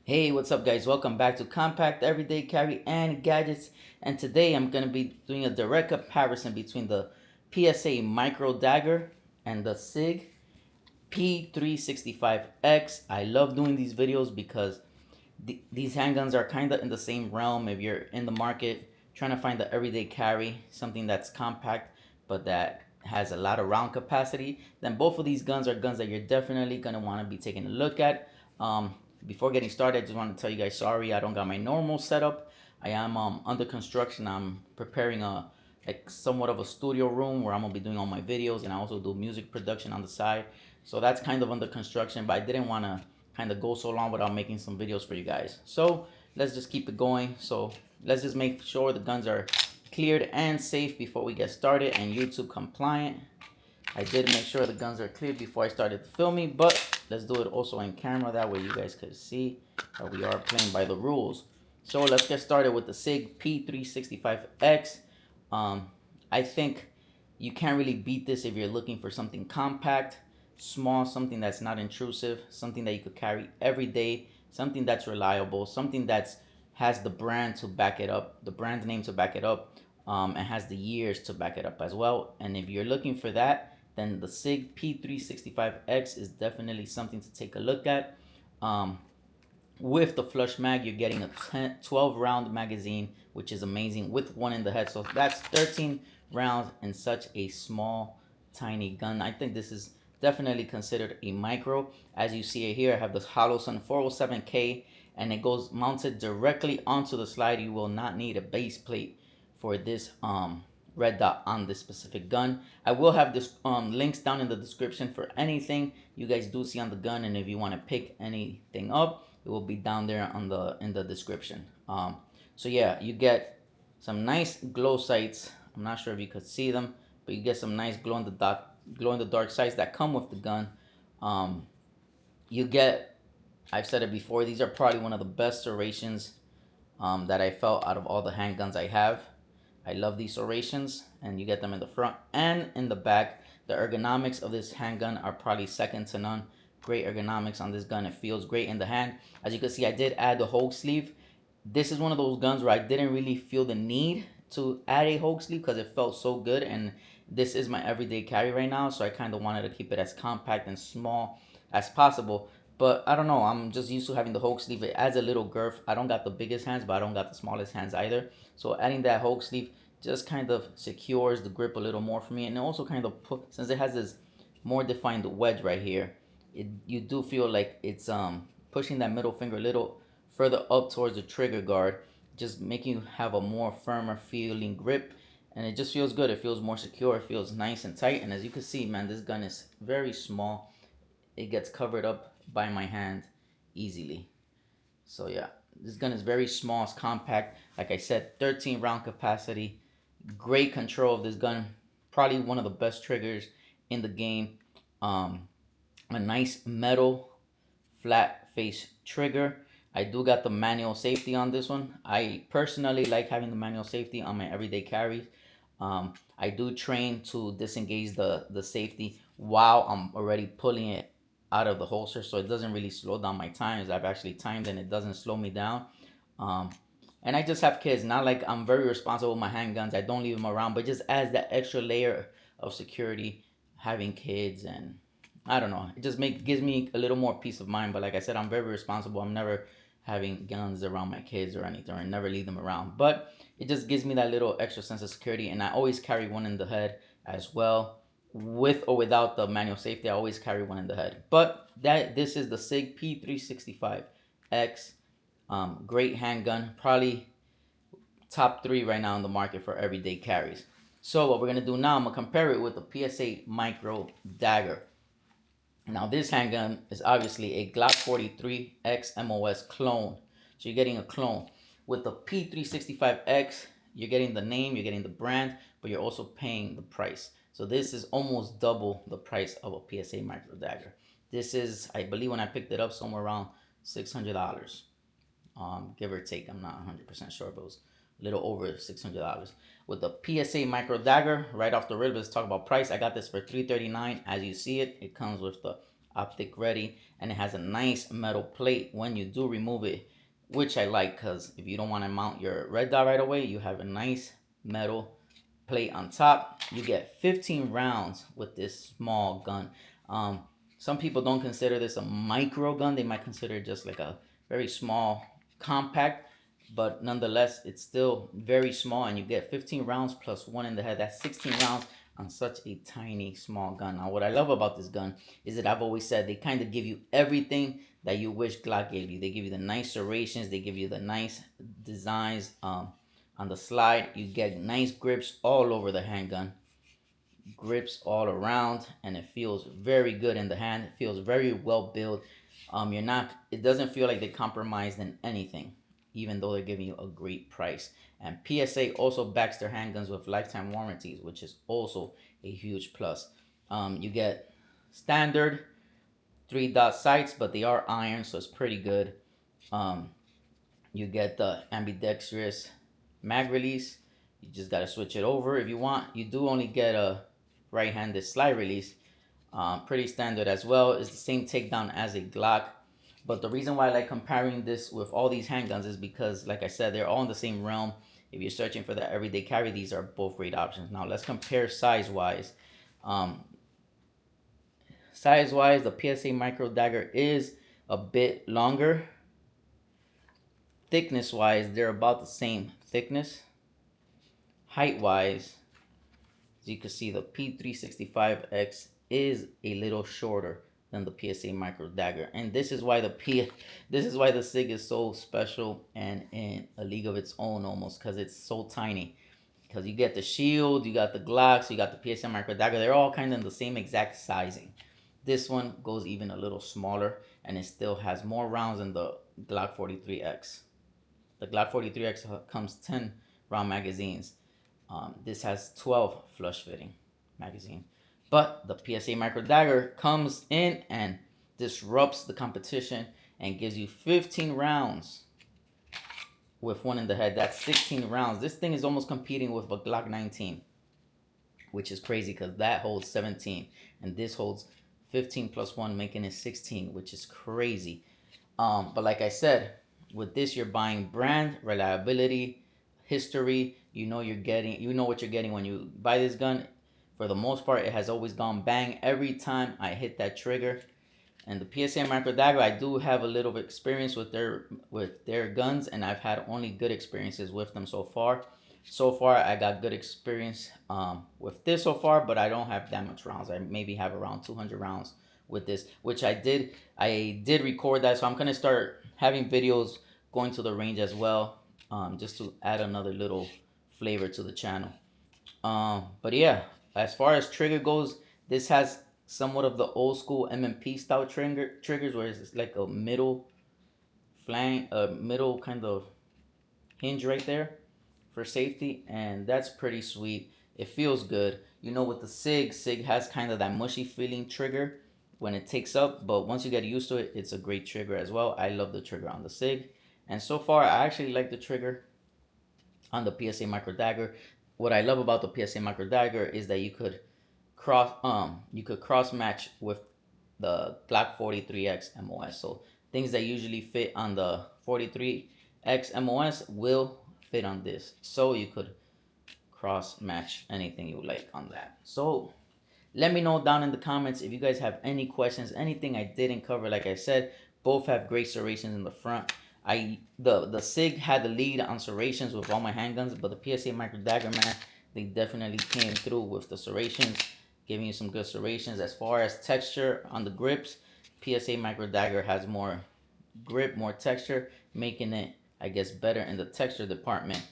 Hey, what's up guys? Welcome back to Compact Everyday Carry and Gadgets. And today I'm going to be doing a direct comparison between the PSA Micro Dagger and the SIG P365X. I love doing these videos because these handguns are kind of in the same realm. If you're in the market trying to find the everyday carry, something that's compact but that has a lot of round capacity, then both of these guns are guns that you're definitely going to want to be taking a look at. Before getting started, I just want to tell you guys sorry I don't got my normal setup. I am under construction. I'm preparing a like somewhat of a studio room where I'm gonna be doing all my videos, and I also do music production on the side. So that's kind of under construction, but I didn't want to kind of go so long without making some videos for you guys. So let's just keep it going. So let's just make sure the guns are cleared and safe before we get started and YouTube compliant. I did make sure the guns are cleared before I started filming, but let's do it also in camera. That way you guys could see that we are playing by the rules. So let's get started with the SIG P365X. I think you can't really beat this if you're looking for something compact, small, something that's not intrusive, something that you could carry every day, something that's reliable, something that's has the brand to back it up, the brand name to back it up, and has the years to back it up as well. And if you're looking for that, then the SIG P365X is definitely something to take a look at. With the flush mag, you're getting a 12 round magazine, which is amazing, with one in the head. So that's 13 rounds in such a small, tiny gun. I think this is definitely considered a micro. As you see it here, I have this Holosun 407K, and it goes mounted directly onto the slide. You will not need a base plate for this red dot on this specific gun. I will have this links down in the description for anything you guys do see on the gun, and if you want to pick anything up, it will be down there on in the description. So yeah, you get some nice glow sights. I'm not sure if you could see them, but you get some nice glow in the dark sights that come with the gun. You get, I've said it before, these are probably one of the best serrations that I felt out of all the handguns I have. I love these serrations, and you get them in the front and in the back. The ergonomics of this handgun are probably second to none. Great ergonomics on this gun. It feels great in the hand. As you can see, I did add the Hogue sleeve. This is one of those guns where I didn't really feel the need to add a Hogue sleeve because it felt so good, and this is my everyday carry right now, so I kind of wanted to keep it as compact and small as possible. But I don't know, I'm just used to having the Hogue sleeve. It adds a little girth. I don't got the biggest hands, but I don't got the smallest hands either. So adding that Hogue sleeve just kind of secures the grip a little more for me. And it also kind of since it has this more defined wedge right here, you do feel like it's pushing that middle finger a little further up towards the trigger guard, just making you have a more firmer feeling grip. And it just feels good. It feels more secure. It feels nice and tight. And as you can see, man, this gun is very small. It gets covered up by my hand easily. So yeah, this gun is very small, it's compact. Like I said, 13 round capacity. Great control of this gun. Probably one of the best triggers in the game. A nice metal flat face trigger. I do got the manual safety on this one. I personally like having the manual safety on my everyday carries. I do train to disengage the safety while I'm already pulling it out of the holster, so it doesn't really slow down my times. I've actually timed and it doesn't slow me down. Um, and I just have kids. Not like I'm very responsible with my handguns. I don't leave them around, but just adds that extra layer of security having kids, and I don't know. It just gives me a little more peace of mind. But like I said, I'm very responsible. I'm never having guns around my kids or anything, or I never leave them around. But it just gives me that little extra sense of security, and I always carry one in the head as well. With or without the manual safety, I always carry one in the head. But this is the SIG P365X. Great handgun, probably top 3 right now in the market for everyday carries. So what we're gonna do now, I'm gonna compare it with the PSA Micro Dagger. Now this handgun is obviously a Glock 43X MOS clone. So you're getting a clone. With the P365X, you're getting the name, you're getting the brand, but you're also paying the price. So this is almost double the price of a PSA Micro Dagger. This is, I believe when I picked it up, somewhere around $600. Give or take. I'm not 100% sure, but it was a little over $600. With the PSA Micro Dagger, right off the rip, let's talk about price. I got this for $339. As you see it, it comes with the optic ready, and it has a nice metal plate when you do remove it, which I like, because if you don't want to mount your red dot right away, you have a nice metal plate on top. You get 15 rounds with this small gun. um some people don't consider this a micro gun. They might consider it just like a very small compact, but nonetheless it's still very small, and you get 15 rounds plus one in the head. That's 16 rounds on such a tiny small gun. Now what I love about this gun is that I've always said they kind of give you everything that you wish Glock gave you. They give you the nice serrations, they give you the nice designs. On the slide, you get nice grips all over the handgun, grips all around, and it feels very good in the hand. It feels very well built. You're not, it doesn't feel like they compromised in anything, even though they're giving you a great price. And PSA also backs their handguns with lifetime warranties, which is also a huge plus. You get standard 3-dot sights, but they are iron, so it's pretty good. um, you get the ambidextrous mag release. You just got to switch it over if you want. You do only get a right-handed slide release. Pretty standard as well. It's the same takedown as a Glock. But the reason why I like comparing this with all these handguns is because, like I said, they're all in the same realm. If you're searching for that everyday carry, these are both great options. Now let's compare size-wise. Um, Size-wise, the PSA Micro Dagger is a bit longer. Thickness-wise, they're about the same thickness. Height-wise, as you can see, the P365X is a little shorter than the PSA Micro Dagger, and this is why the SIG is so special and in a league of its own almost, because it's so tiny. Because you get the shield, you got the Glocks, you got the PSA Micro Dagger. They're all kind of in the same exact sizing. This one goes even a little smaller, and it still has more rounds than the Glock 43X. The Glock 43X comes 10 round magazines. This has 12 flush fitting magazine. But the PSA Micro Dagger comes in and disrupts the competition and gives you 15 rounds with one in the head. That's 16 rounds. This thing is almost competing with a Glock 19, which is crazy because that holds 17 and this holds 15 plus 1, making it 16, which is crazy. But like I said, with this you're buying brand, reliability, history. You know what you're getting when you buy this gun. For the most part, it has always gone bang every time I hit that trigger. And the PSA Micro Dagger, I do have a little experience with their guns, and I've had only good experiences with them so far. So far, I got good experience with this so far, but I don't have that much rounds. I maybe have around 200 rounds with this, which I did record that, so I'm gonna start having videos going to the range as well, just to add another little flavor to the channel. But yeah, as far as trigger goes, this has somewhat of the old school M&P style triggers, where it's like a middle flank, a middle kind of hinge right there for safety, and that's pretty sweet. It feels good. You know, with the SIG has kind of that mushy feeling trigger when it takes up, but once you get used to it, it's a great trigger as well. I love the trigger on the SIG, and so far I actually like the trigger on the PSA Micro Dagger. What I love about the PSA Micro Dagger is that you could cross match with the Glock 43X MOS. So things that usually fit on the 43X MOS will fit on this. So you could cross match anything you like on that. So let me know down in the comments if you guys have any questions, anything I didn't cover. Like I said, both have great serrations in the front. The SIG had the lead on serrations with all my handguns, but the PSA Micro Dagger, man, they definitely came through with the serrations, giving you some good serrations. As far as texture on the grips, PSA Micro Dagger has more grip, more texture, making it, I guess, better in the texture department.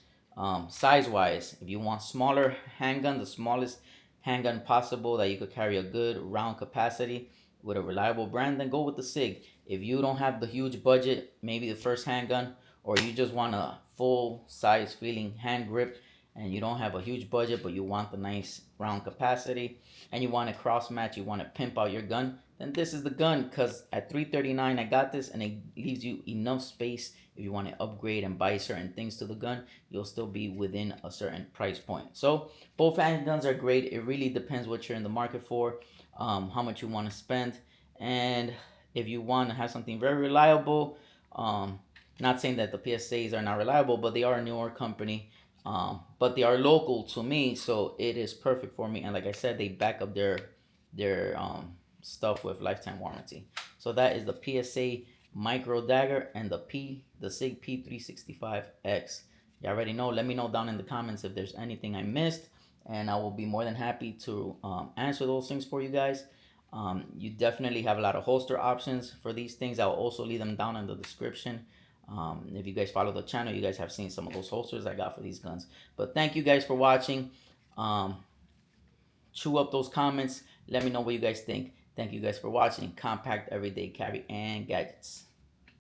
Size wise, if you want smaller handgun, the smallest handgun possible that you could carry a good round capacity with a reliable brand, then go with the SIG. If you don't have the huge budget, maybe the first handgun, or you just want a full size feeling hand grip and you don't have a huge budget but you want the nice round capacity and you want to cross match, you want to pimp out your gun, then this is the gun, because at $339 I got this, and it leaves you enough space. If you want to upgrade and buy certain things to the gun, you'll still be within a certain price point. So both handguns are great. It really depends what you're in the market for, how much you want to spend, And if you want to have something very reliable, not saying that the PSAs are not reliable, but they are a newer company. But they are local to me, so it is perfect for me. And like I said, they back up their stuff with lifetime warranty. So that is the PSA Micro Dagger and the SIG P365X. You already know. Let me know down in the comments if there's anything I missed, and I will be more than happy to answer those things for you guys. You definitely have a lot of holster options for these things. I'll also leave them down in the description. If you guys follow the channel, you guys have seen some of those holsters I got for these guns. But thank you guys for watching. Um, chew up those comments. Let me know what you guys think. Thank you guys for watching. Compact Everyday Carry and Gadgets.